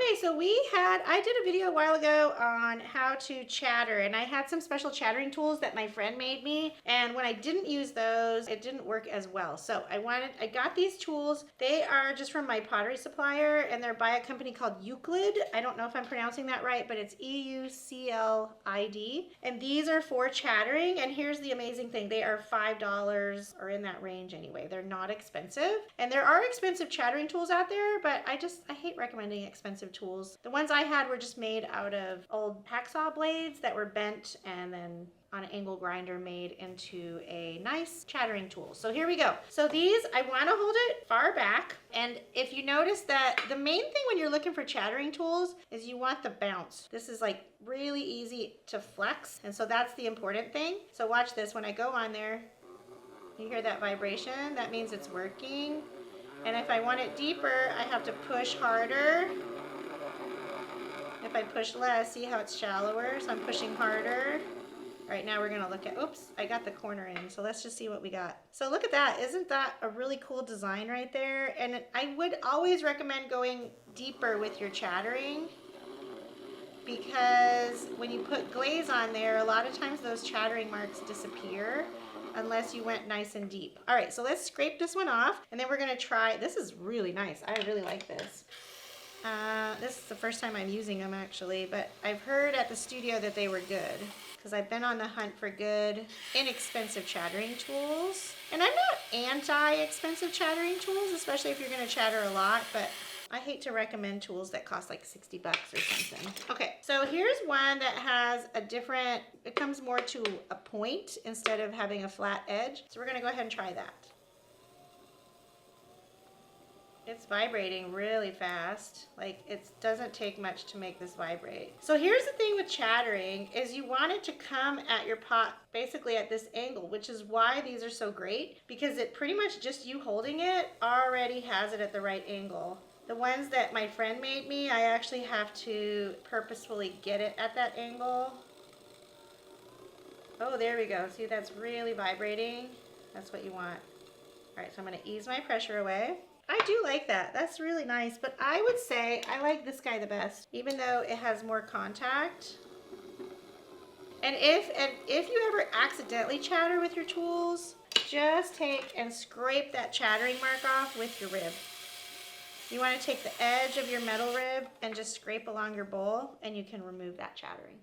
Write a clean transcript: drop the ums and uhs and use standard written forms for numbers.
Okay, so I did a video a while ago on how to chatter, and I had some special chattering tools that my friend made me, and when I didn't use those, it didn't work as well. So I got these tools. They are just from my pottery supplier, and they're by a company called Euclid. I don't know if I'm pronouncing that right, but it's Euclid. And these are for chattering, and here's the amazing thing. They are $5 or in that range anyway. They're not expensive, and there are expensive chattering tools out there, but I hate recommending expensive tools. The ones I had were just made out of old hacksaw blades that were bent and then on an angle grinder made into a nice chattering tool. So here we go. So these, I want to hold it far back. And if you notice that the main thing when you're looking for chattering tools is you want the bounce. This is like really easy to flex. And so that's the important thing. So watch this. When I go on there, you hear that vibration? That means it's working. And if I want it deeper, I have to push harder. If I push less, see how it's shallower? So I'm pushing harder. All right, now we're gonna look at, oops, I got the corner in. So let's just see what we got. So look at that. Isn't that a really cool design right there? And I would always recommend going deeper with your chattering, because when you put glaze on there, a lot of times those chattering marks disappear unless you went nice and deep. All right, so let's scrape this one off, and then we're gonna try, this is really nice. I really like this. This is the first time I'm using them actually, but I've heard at the studio that they were good because I've been on the hunt for good, inexpensive chattering tools. And I'm not anti-expensive chattering tools, especially if you're gonna chatter a lot, but I hate to recommend tools that cost like 60 bucks or something. Okay, so here's one that has a different, it comes more to a point instead of having a flat edge. So we're gonna go ahead and try that. It's vibrating really fast. Like, it doesn't take much to make this vibrate. So here's the thing with chattering is you want it to come at your pot basically at this angle, which is why these are so great, because it pretty much just you holding it already has it at the right angle. The ones that my friend made me, I actually have to purposefully get it at that angle. Oh, there we go. See, that's really vibrating. That's what you want. All right, so I'm gonna ease my pressure away. I do like that. That's really nice, but I would say I like this guy the best, even though it has more contact. And if you ever accidentally chatter with your tools, just take and scrape that chattering mark off with your rib. You want to take the edge of your metal rib and just scrape along your bowl, and you can remove that chattering.